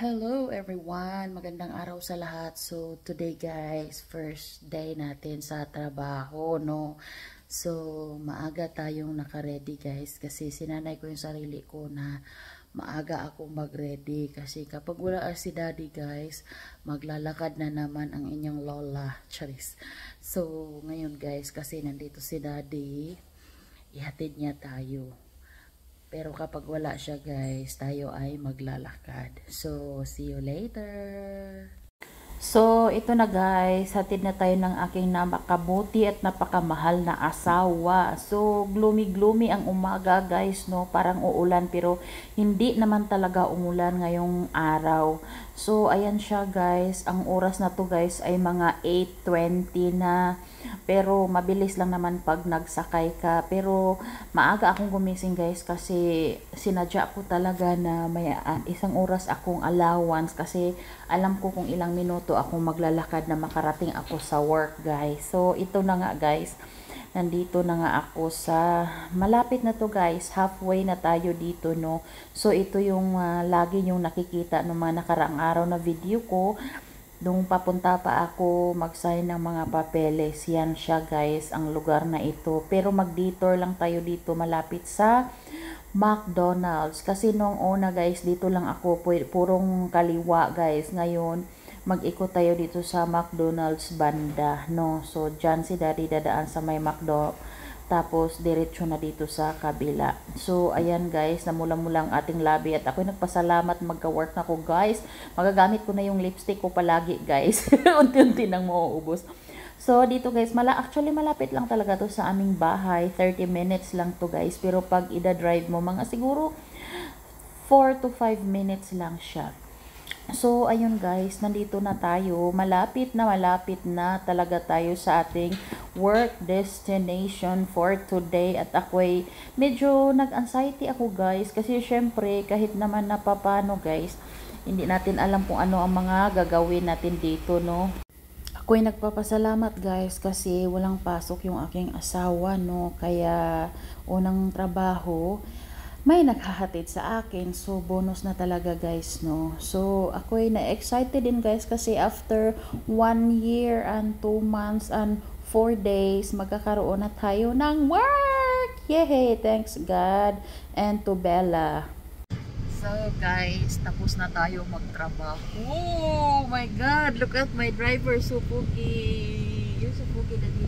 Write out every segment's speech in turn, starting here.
Hello everyone! Magandang araw sa lahat. So today guys, first day natin sa trabaho, no? So maaga tayong naka-ready guys kasi sinanay ko yung sarili ko na maaga ako mag-ready kasi kapag wala si daddy guys, maglalakad na naman ang inyong lola, charis. So ngayon guys, kasi nandito si daddy, ihatid niya tayo. Pero kapag wala siya guys, tayo ay maglalakad. So, see you later! So, ito na guys, hatid na tayo ng aking napakabuti at napakamahal na asawa. So, gloomy-gloomy ang umaga guys, no? Parang uulan pero hindi naman talaga umulan ngayong araw. So, ayan siya guys. Ang oras na to guys ay mga 8:20 na. Pero, mabilis lang naman pag nagsakay ka. Pero, maaga akong gumising guys kasi sinadya ko talaga na may isang oras akong allowance kasi alam ko kung ilang minuto ako maglalakad na makarating ako sa work guys. So, ito na nga guys. Nandito na nga ako sa malapit na to guys, halfway na tayo dito, no. So ito yung lagi yung nakikita ng mga nakaraang araw na video ko nung papunta pa ako mag-sign ng mga papeles. Yan siya guys, ang lugar na ito, pero mag-detour lang tayo dito malapit sa McDonald's kasi noong una guys dito lang ako purong kaliwa guys. Ngayon mag-ikot tayo dito sa McDonald's banda, no. So dyan si daddy dadaan sa may McDo, tapos diretso na dito sa kabila. So ayan guys, namula-mula ang ating labi at ako'y nagpasalamat magka-work na ko guys. Magagamit ko na yung lipstick ko palagi guys. Unti-unti nang mauubos. So dito guys, actually malapit lang talaga to sa aming bahay, 30 minutes lang to guys, pero pag ida-drive mo mga siguro 4 to 5 minutes lang siya. So, ayun guys, nandito na tayo. Malapit na talaga tayo sa ating work destination for today. At ako'y medyo nag-anxiety ako guys. Kasi syempre, kahit naman napapano guys, hindi natin alam kung ano ang mga gagawin natin dito, no. Ako'y nagpapasalamat guys kasi walang pasok yung aking asawa, no. Kaya, unang trabaho, may naghahatid sa akin. So, bonus na talaga guys, no. So, ako'y na-excited din guys kasi after 1 year and 2 months and 4 days, magkakaroon na tayo ng work! Yay! Thanks God and to Bella. So, guys, tapos na tayo magtrabaho. Oh my God! Look at my driver, so pogi. You're so pogi, daddy.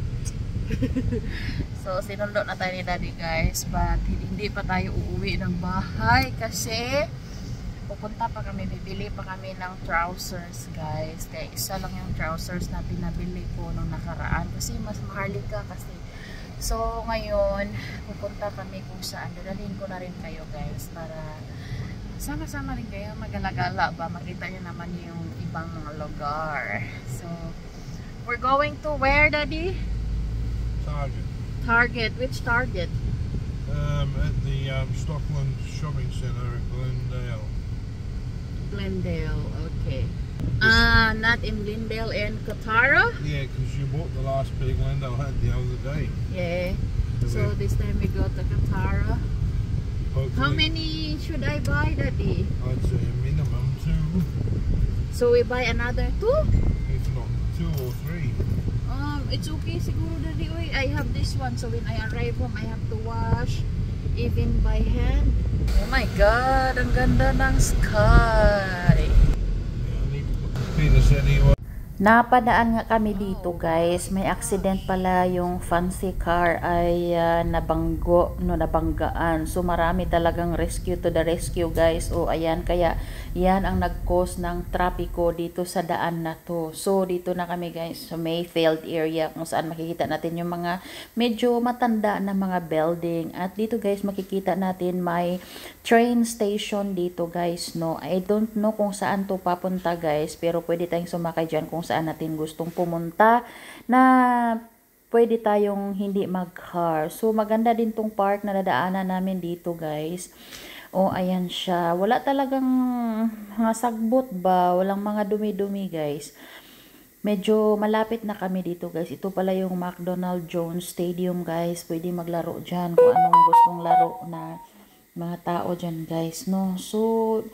So, sinundo na tayo ni daddy guys, but hindi pa tayo uuwi ng bahay kasi pupunta pa kami, bibili pa kami ng trousers guys. Kaya isa lang yung trousers na pinabili ko nung nakaraan kasi mas maharlika kasi. So, ngayon pupunta kami kung saan. Dadalhin ko na rin kayo guys para sama-sama rin kayo magalagala ba, makita nyo naman yung ibang mga lugar. So, we're going to where, daddy? Target. Which Target? At the Stockland Shopping Centre at Glendale. Glendale, okay. Not in Glendale and Katara? Yeah, because you bought the last pair Glendale had the other day. Yeah. So this time we go to Katara. Hopefully, How many should I buy, daddy? I'd say a minimum 2, So we buy another 2? if not 2 or 3. It's okay siguro, daddy. Oy, I have this one, so when I arrive home, I have to wash even by hand. Oh my God, ang ganda ng sky. Yeah, I need to put the penis anyway. Napadaan nga kami dito guys, may accident pala yung fancy car ay nabanggaan. So marami talagang rescue to the rescue guys. O ayan, kaya yan ang nag-cause ng trapiko dito sa daan na to. So dito na kami guys sa Mayfield area kung saan makikita natin yung mga medyo matanda na mga building. At dito guys makikita natin may train station dito guys, no. I don't know kung saan to papunta guys, pero pwede tayong sumakay dyan kung saan natin gustong pumunta na pwede tayong hindi mag-car. So maganda din tong park na nadaanan namin dito guys. O ayan siya, wala talagang mga sagbot ba, walang mga dumi-dumi guys. Medyo malapit na kami dito guys. Ito pala yung McDonald Jones Stadium guys, pwede maglaro dyan kung anong gustong laro na mga tao dyan guys, no. So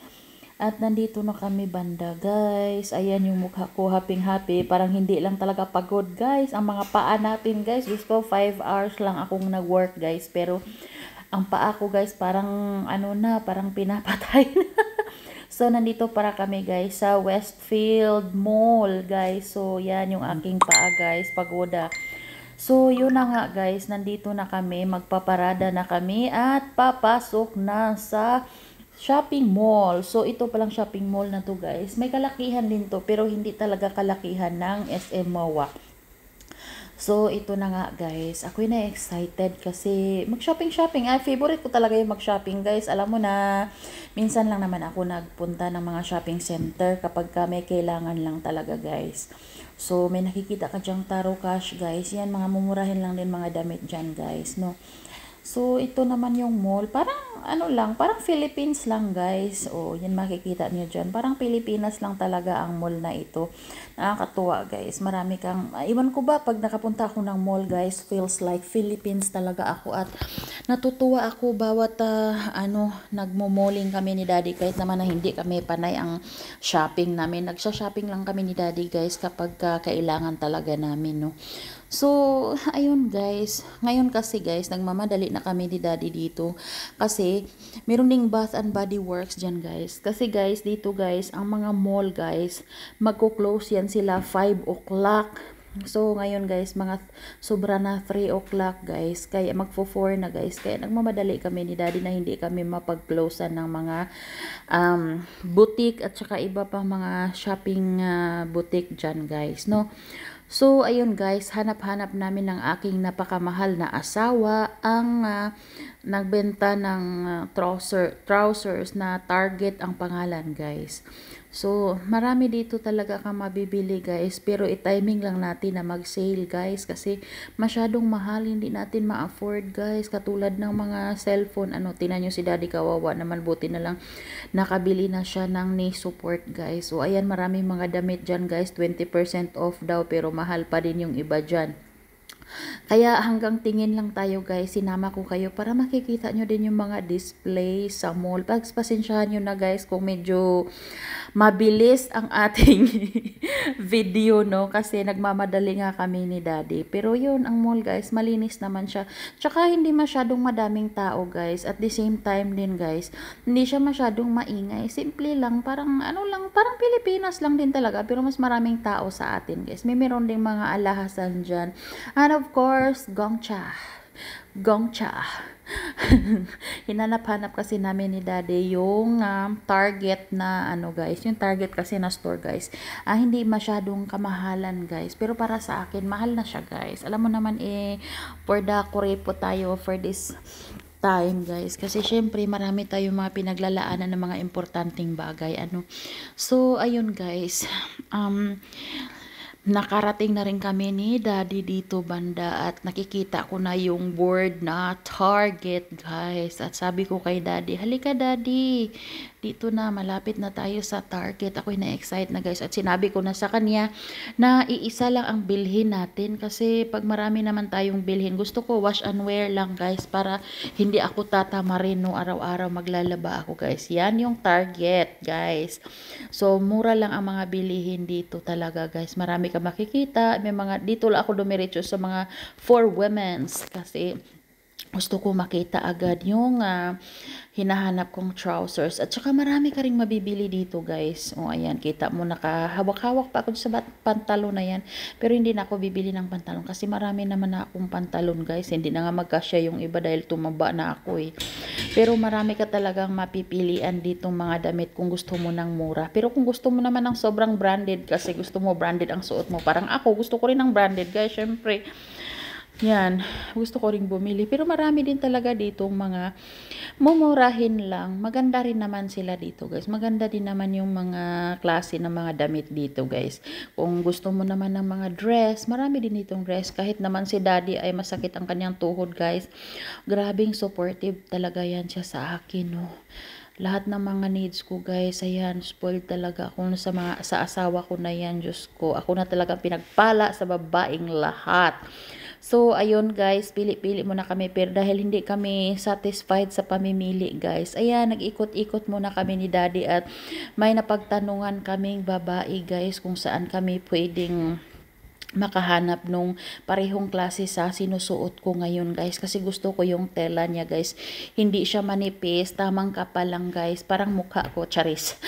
At nandito na kami banda guys. Ayan yung mukha ko, happy. Parang hindi lang talaga pagod guys. Ang mga paa natin guys. Gusto 5 hours lang akong nag-work guys. Pero ang paa ko guys parang ano na, parang pinapatay na. So nandito para kami guys sa Westfield Mall guys. So yan yung aking paa guys, pagoda. So yun na nga guys, nandito na kami, magpaparada na kami at papasok na sa shopping mall. So, ito palang shopping mall na to guys. May kalakihan din to, pero hindi talaga kalakihan ng SM MOA. So, ito na nga guys. Ako'y na-excited kasi mag-shopping. Ay, favorite ko talaga yung mag-shopping guys. Alam mo na, minsan lang naman ako nagpunta ng mga shopping center kapag may kailangan lang talaga guys. So, may nakikita ka dyang taro cash guys. Yan, mga mumurahin lang din mga damit dyan guys, no? So, ito naman yung mall. Parang, ano lang, parang Philippines lang, guys. O, yan makikita niyo dyan. Parang Pilipinas lang talaga ang mall na ito. Nakakatuwa, guys. Marami kang, iwan ko ba, pag nakapunta ako ng mall, guys, feels like Philippines talaga ako. At natutuwa ako bawat, nagmo-malling kami ni Daddy. Kahit naman na hindi kami panay ang shopping namin. Nagsha-shopping lang kami ni Daddy, guys, kapag kailangan talaga namin, no. So, ayun guys. Ngayon kasi guys, nagmamadali na kami ni Daddy dito. Kasi, meron ding Bath and Body Works dyan guys. Kasi guys, dito guys, ang mga mall guys, magko-close yan sila 5 o'clock. So, ngayon guys, mga sobra na 3 o'clock guys. Kaya magfo-4 na guys. Kaya nagmamadali kami ni Daddy na hindi kami mapag-closean ng mga boutique at saka iba pa mga shopping boutique dyan guys, no? So, ayun guys, hanap-hanap namin ng aking napakamahal na asawa ang nagbenta ng trousers na Target ang pangalan guys. So, marami dito talaga kang mabibili guys, pero i-timing lang natin na mag-sale guys kasi masyadong mahal, hindi natin ma-afford guys. Katulad ng mga cellphone, tinan nyo si Daddy kawawa naman, buti na lang nakabili na siya ng knee support guys. So, ayan, maraming mga damit dyan guys, 20% off daw pero mahal pa din yung iba dyan. Kaya hanggang tingin lang tayo guys, sinama ko kayo para makikita nyo din yung mga display sa mall. Pagpasensyahan nyo na guys kung medyo mabilis ang ating video, no? Kasi nagmamadali nga kami ni Daddy. Pero yun, ang mall guys, malinis naman siya. Tsaka hindi masyadong madaming tao guys. At the same time din guys, hindi siya masyadong maingay. Simple lang, parang parang Pilipinas lang din talaga. Pero mas maraming tao sa atin guys. Meron ding mga alahasan dyan. And of course, Gongcha. Hinanap-hanap kasi namin ni Daddy yung Target na guys, yung Target kasi na store guys. Hindi masyadong kamahalan guys, pero para sa akin mahal na siya guys. Alam mo naman for the po tayo for this time guys, kasi syempre marami tayong mga pinaglalaanan ng mga importanteng bagay So ayun guys, nakarating na rin kami ni Daddy dito banda at nakikita ko na yung board na Target guys. At sabi ko kay Daddy, halika Daddy, dito na, malapit na tayo sa Target. Ako'y na-excite na guys. At sinabi ko na sa kanya na iisa lang ang bilhin natin kasi pag marami naman tayong bilhin, gusto ko wash and wear lang guys para hindi ako tatamarin no araw-araw maglalaba ako guys. Yan yung Target guys. So mura lang ang mga bilihin dito talaga guys. Marami ka makikita. May mga, dito lang ako dumiretso sa mga for women's kasi gusto ko makita agad yung hinahanap kong trousers. At saka marami ka rin mabibili dito guys. O ayan, kita mo nakahawak-hawak pa ako sa pantalon na yan. Pero hindi na ako bibili ng pantalon kasi marami naman na akong pantalon guys. Hindi na nga magkasya yung iba dahil tumaba na ako Pero marami ka talagang mapipilian ditong mga damit kung gusto mo ng mura. Pero kung gusto mo naman ng sobrang branded kasi gusto mo branded ang suot mo. Parang ako, gusto ko rin ng branded guys. Syempre, yan, gusto ko ring bumili. Pero marami din talaga ditong mga mumurahin lang. Maganda rin naman sila dito guys. Maganda din naman yung mga klase ng mga damit dito guys. Kung gusto mo naman ng mga dress, marami din ditong dress. Kahit naman si Daddy ay masakit ang kanyang tuhod guys. Grabing supportive talaga yan siya sa akin Lahat ng mga needs ko guys, ayan, spoiled talaga ako sa asawa ko na yan, Diyos ko. Ako na talaga pinagpala sa babaeng lahat. So, ayun guys, pili-pili muna kami. Pero dahil hindi kami satisfied sa pamimili guys, ayan, nag-ikot-ikot muna kami ni daddy at may napagtanungan kaming babae guys kung saan kami pwedeng makahanap nung parehong klase sa sinusuot ko ngayon guys, kasi gusto ko yung tela niya guys, hindi siya manipis, tamang kapal lang guys, parang mukha ko, charis.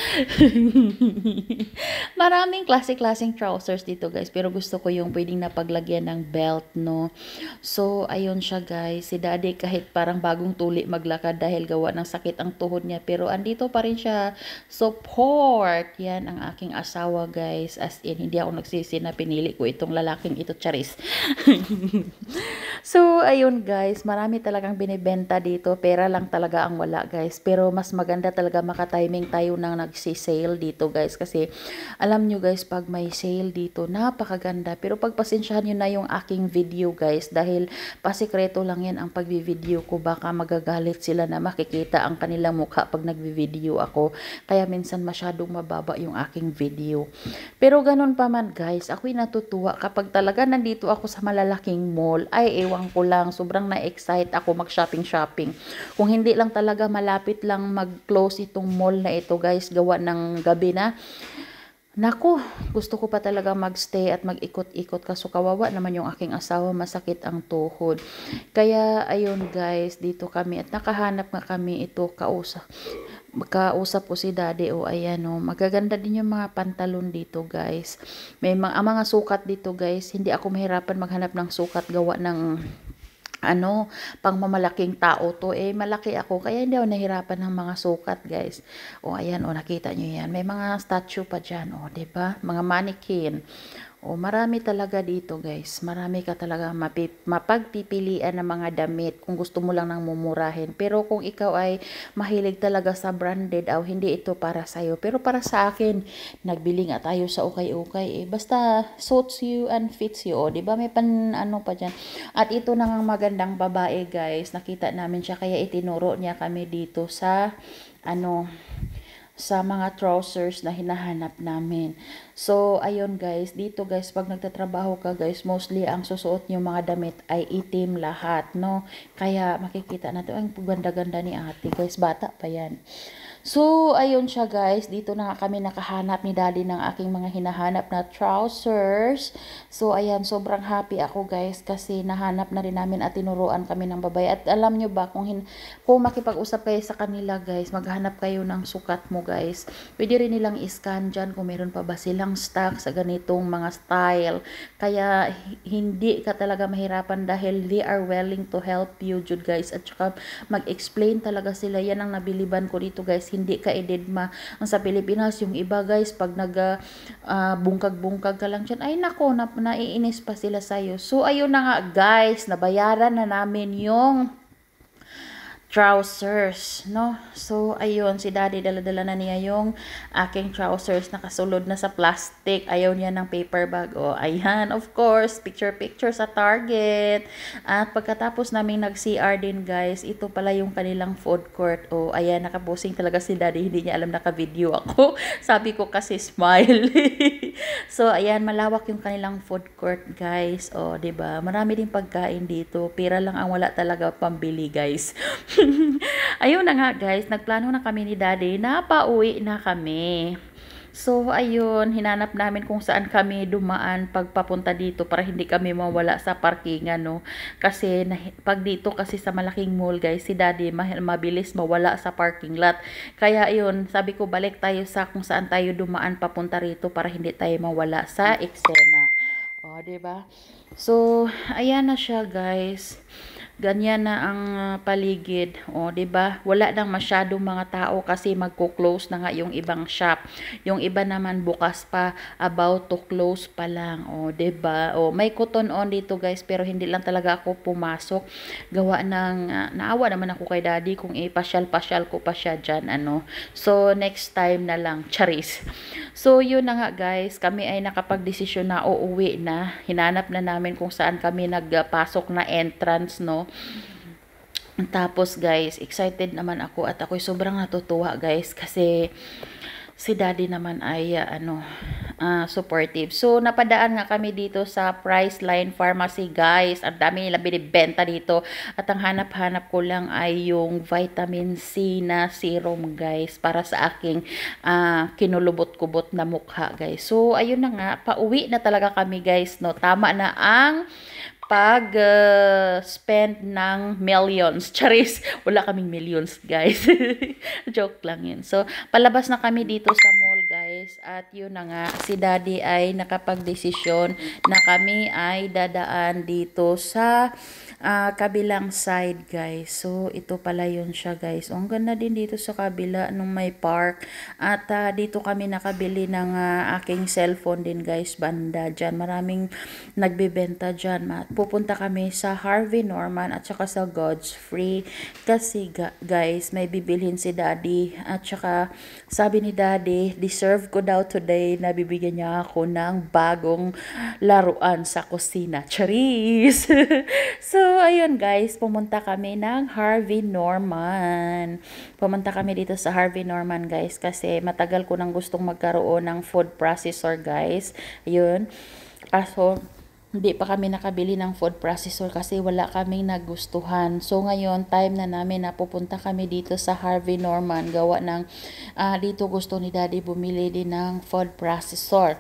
Maraming klase-klaseng trousers dito guys, pero gusto ko yung pwedeng napaglagyan ng belt, no. So ayun siya guys, si daddy kahit parang bagong tuli maglakad dahil gawa ng sakit ang tuhod niya, pero andito pa rin siya, support. Yan ang aking asawa guys, as in hindi ako nagsisi na pinili ko itong lalaking ito, charis. So ayun guys, marami talagang binibenta dito, pera lang talaga ang wala guys, pero mas maganda talaga makatiming tayo nang nagsi-sale dito guys, kasi alam nyo guys, pag may sale dito napakaganda, pero pagpasensyahan nyo na yung aking video guys, dahil pasikreto lang yan ang pagbi-video ko, baka magagalit sila na makikita ang kanilang mukha pag nagbi-video ako, kaya minsan masyadong mababa yung aking video. Pero ganun pa man guys, ako'y natutuwa kapag talaga nandito ako sa malalaking mall. Ay ewan ko lang, sobrang na-excite ako mag-shopping. Kung hindi lang talaga malapit lang mag-close itong mall na ito guys, gawa ng gabi na, naku, gusto ko pa talaga magstay at mag-ikot-ikot, kaso kawawa naman yung aking asawa, masakit ang tuhod. Kaya ayun guys, dito kami at nakahanap nga kami ito, kausap ko si daddy, o ayan o, magaganda din yung mga pantalon dito guys. May mga sukat dito guys, hindi ako mahirapan maghanap ng sukat, gawa ng pang mamalaking tao to, malaki ako, kaya hindi ako nahirapan ng mga sukat guys. O ayan, o nakita nyo yan, may mga statue pa dyan, o diba, mga mannequin. O marami talaga dito guys, marami ka talaga mapagpipilian ng mga damit kung gusto mo lang ng mumurahin. Pero kung ikaw ay mahilig talaga sa branded, hindi ito para sa'yo. Pero para sa akin, nagbili nga tayo sa ukay-ukay, basta suits you and fits you, o diba, may pa dyan. At ito na nga magandang babae guys, nakita namin siya, kaya itinuro niya kami dito sa sa mga trousers na hinahanap namin. So, ayun guys, dito guys, pag nagtatrabaho ka guys, mostly ang susuot nyo mga damit ay itim lahat, no? Kaya makikita natin, ang ganda-ganda ni ate guys, bata pa yan. So, ayun siya guys, dito na nga kami nakahanap ni daddy ng aking mga hinahanap na trousers. So, ayan, sobrang happy ako guys, kasi nahanap na rin namin at tinuruan kami ng babae. At alam nyo ba, kung makipag-usap kayo sa kanila guys, maghanap kayo ng sukat mo guys, pwede rin nilang iscan dyan kung meron pa ba silang stock sa ganitong mga style. Kaya, hindi ka talaga mahirapan dahil they are willing to help you, Jude guys. At saka, mag-explain talaga sila. Yan ang nabiliban ko dito guys, hindi ka ededma. Ang sa Pilipinas, yung iba guys, pag bungkag-bungkag ka lang dyan, ay nako, naiinis pa sila sa'yo. So, ayun na nga guys, nabayaran na namin yung trousers, no? So, ayun, si daddy, dala-dala na niya yung aking trousers, nakasulod na sa plastic. Ayaw niya ng paper bag. O, ayan, of course, picture-picture sa Target. At pagkatapos namin nag-CR din, guys, ito pala yung kanilang food court. O, ayan, nakaposing talaga si daddy. Hindi niya alam naka-video ako. Sabi ko kasi smile. So, ayan, malawak yung kanilang food court, guys. O, diba? Marami din pagkain dito. Pera lang ang wala talaga pambili, guys. Ayun na nga guys, nagplano na kami ni daddy na pauwi na kami. So ayun, hinanap namin kung saan kami dumaan pagpapunta dito para hindi kami mawala sa parkingan, no. Kasi pag dito kasi sa malaking mall guys, si daddy mabilis mawala sa parking lot. Kaya ayun, sabi ko balik tayo sa kung saan tayo dumaan papunta rito para hindi tayo mawala sa eksena. O, diba? So, ayan na siya guys. Ganyan na ang paligid. O, 'di ba? Wala nang masyadong mga tao kasi magko-close na nga yung ibang shop. Yung iba naman bukas pa, about to close pa lang. O, 'di ba? O, may cotton on dito, guys, pero hindi lang talaga ako pumasok. Gawa ng naawa naman ako kay daddy kung ipasyal-pasyal ko pa siya diyan, So, next time na lang, charis. So, yun na nga, guys. Kami ay nakapagdesisyon na uuwi na. Hinanap na namin kung saan kami nagpasok na entrance, no. Tapos guys, excited naman ako at ako'y sobrang natutuwa guys kasi si daddy naman ay supportive. So, napadaan nga kami dito sa Priceline Pharmacy, guys. Ang dami nila binibenta dito. At ang hanap-hanap ko lang ay yung vitamin C na serum, guys, para sa aking kinulubot-kubot na mukha, guys. So, ayun na nga. Pauwi na talaga kami, guys, no? Tama na ang spend ng millions. Charis, wala kaming millions, guys. Joke lang yun. So, palabas na kami dito sa mall, guys. At yun na nga, si Daddy ay nakapag-desisyon na kami ay dadaan dito sa kabilang side, guys. So, ito pala yun siya, guys. Ang ganda din dito sa kabila nung may park. At dito kami nakabili ng aking cellphone din, guys. Banda dyan. Maraming nagbebenta dyan. Pupunta kami sa Harvey Norman at saka sa God's Free. Kasi, guys, may bibilhin si Daddy. At saka, sabi ni Daddy, deserve ko daw today na bibigyan niya ako ng bagong laruan sa kusina. Charis! So, ayun guys, pumunta kami ng Harvey Norman. Pumunta kami dito sa Harvey Norman, guys, kasi matagal ko nang gustong magkaroon ng food processor, guys. Ayun. Kaso, hindi pa kami nakabili ng food processor kasi wala kaming nagustuhan. So, ngayon, time na namin na pupunta kami dito sa Harvey Norman. Gawa ng, dito gusto ni Daddy bumili din ng food processor.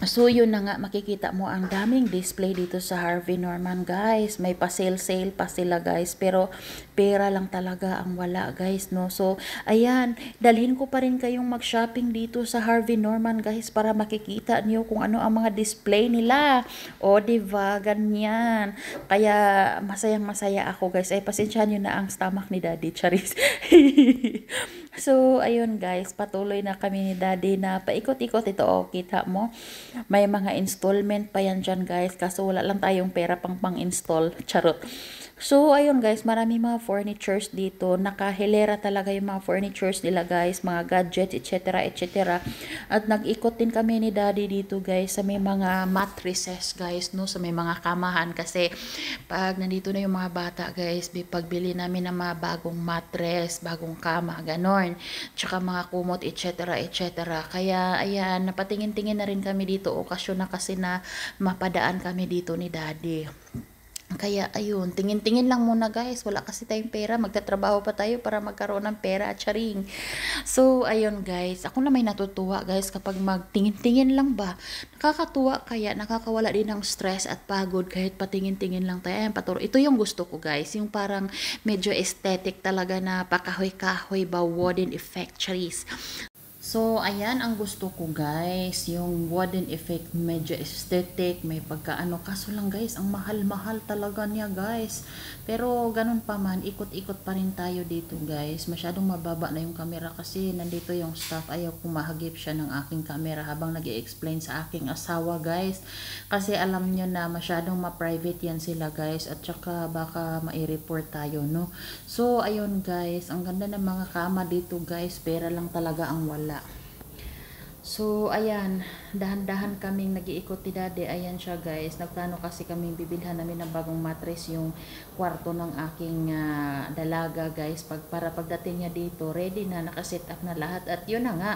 So, yun na nga, makikita mo ang daming display dito sa Harvey Norman, guys. May pa-sale-sale pa sila, guys. Pero, pera lang talaga ang wala, guys, no? So, ayan, dalhin ko pa rin kayong mag-shopping dito sa Harvey Norman, guys, para makikita niyo kung ano ang mga display nila. O, diba? Ganyan. Kaya, masayang-masaya ako, guys. Ay, pasensyahan nyo na ang stomach ni Daddy, Charis. So, ayun, guys, patuloy na kami ni Daddy na paikot-ikot ito. O, kita mo? May mga installment pa yan dyan, guys. Kaso wala lang tayong pera pang-install. Charot. So, ayun guys, marami mga furnitures dito. Nakahilera talaga yung mga furnitures nila, guys. Mga gadgets, etc. etc. At nag-ikot din kami ni Daddy dito, guys, sa may mga mattresses, guys, no? Sa may mga kamahan. Kasi, pag nandito na yung mga bata, guys, pagbili namin ng mga bagong mattress, bagong kama, ganon. Tsaka mga kumot, etc. etc. Kaya, ayan, napatingin-tingin na rin kami dito. Okasyon na kasi na mapadaan kami dito ni Daddy. Kaya, ayun, tingin-tingin lang muna, guys. Wala kasi tayong pera. Magtatrabaho pa tayo para magkaroon ng pera at charing. So, ayun, guys. Ako na may natutuwa, guys, kapag magtingin-tingin lang ba. Nakakatuwa kaya, nakakawala din ng stress at pagod kahit patingin-tingin lang tayo. Ayan, paturo. Ito yung gusto ko, guys. Yung parang medyo aesthetic talaga na pakahoy-kahoy ba, wooden effect, charis. So, ayan ang gusto ko, guys. Yung wooden effect, medyo aesthetic, may pagkaano. Kaso lang, guys, ang mahal-mahal talaga niya, guys. Pero, ganun pa man, ikot-ikot pa rin tayo dito, guys. Masyadong mababa na yung camera kasi nandito yung staff. Ayaw kumahagip siya ng aking camera habang nag-i-explain sa aking asawa, guys. Kasi alam nyo na masyadong ma-private yan sila, guys. At saka baka mai-report tayo, no? So, ayun, guys. Ang ganda ng mga kama dito, guys. Pera lang talaga ang wala. So, ayan, dahan-dahan kaming nag-iikot ni Daddy. Ayan siya, guys. Nagplano kasi kaming bibilhan namin ng bagong mattress yung kwarto ng aking dalaga, guys. Para pagdating niya dito, ready na, nakaset up na lahat. At yun na nga,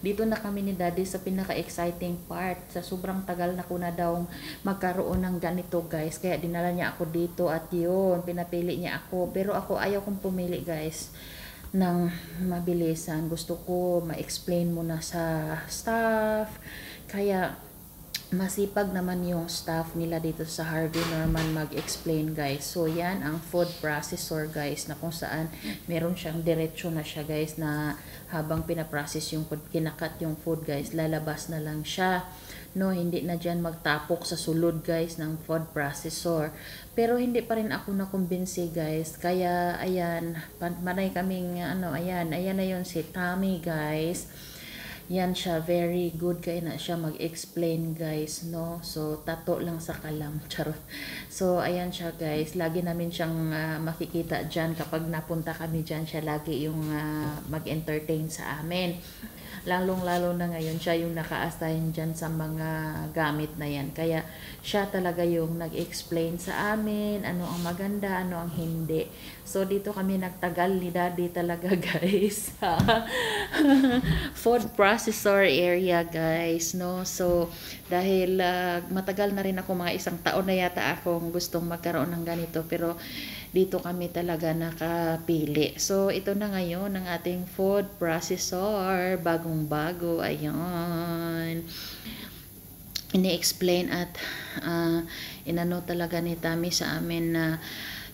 dito na kami ni Daddy sa pinaka-exciting part. Sa sobrang tagal na ko na daw magkaroon ng ganito, guys. Kaya dinala niya ako dito at yun, pinapili niya ako. Pero ako, ayaw kong pumili, guys, ng mabilisan. Gusto ko ma-explain muna sa staff. Kaya masipag naman yung staff nila dito sa Harvey Norman mag-explain, guys. So, yan ang food processor, guys, na kung saan meron siyang diretsyo na siya, guys, na habang pinaprocess yung food, kinakat yung food, guys, lalabas na lang siya. No, hindi na dyan magtapok sa sulod, guys, ng food processor. Pero hindi pa rin ako nakumbinsi, guys. Kaya, ayan, panay kaming, ayan na yun si Tommy, guys. Yan siya, very good kaya na siya mag-explain, guys, no? So, tato lang sa kalam, charot. So, ayan siya, guys. Lagi namin siyang makikita dyan. Kapag napunta kami dyan, siya lagi yung mag-entertain sa amin. lalong-lalo na ngayon siya yung naka-assign dyan sa mga gamit na yan. Kaya siya talaga yung nag-explain sa amin ano ang maganda, ano ang hindi. So dito kami nagtagal ni Daddy talaga guys. Food processor area guys, no? So dahil matagal na rin ako, mga 1 taon na yata akong gustong magkaroon ng ganito, pero dito kami talaga nakapili. So, ito na ngayon ang ating food processor. Bagong-bago. Ayan. Ini-explain at inano talaga ni Tami sa amin na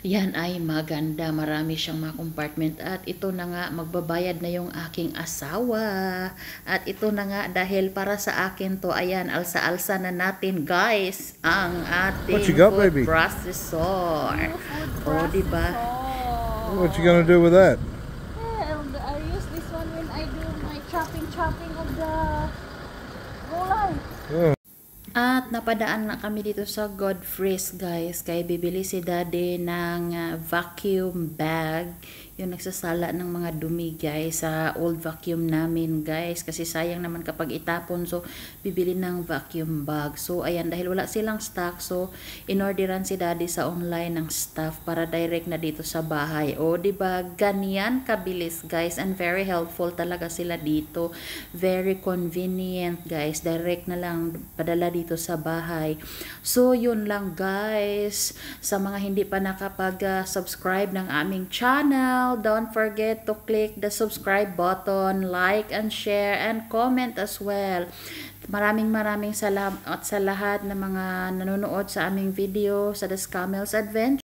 yan ay maganda. Marami siyang mga compartment. At ito na nga, magbabayad na yung aking asawa. At ito na nga, dahil para sa akin to, ayan, alsa-alsa na natin, guys, ang ating What you got, food baby? processor. O, diba? What you gonna do with that? Yeah, I use this one when I do my chopping of the gulay. Oh. At napadaan na kami dito sa Godfrey's guys, kaya bibili si Daddy ng vacuum bag, yung nagsasala ng mga dumi guys sa old vacuum namin guys, kasi sayang naman kapag itapon. So bibili ng vacuum bag. So ayan, dahil wala silang stock, so inorderan si Daddy sa online ng stuff para direct na dito sa bahay. O diba, ganyan kabilis guys, and very helpful talaga sila dito, very convenient guys, direct na lang padala dito sa bahay. So yun lang guys, sa mga hindi pa nakapag-subscribe ng aming channel, don't forget to click the subscribe button, like and share and comment as well. Maraming salamat sa lahat ng mga nanonood sa aming video sa The Scamel's Adventure.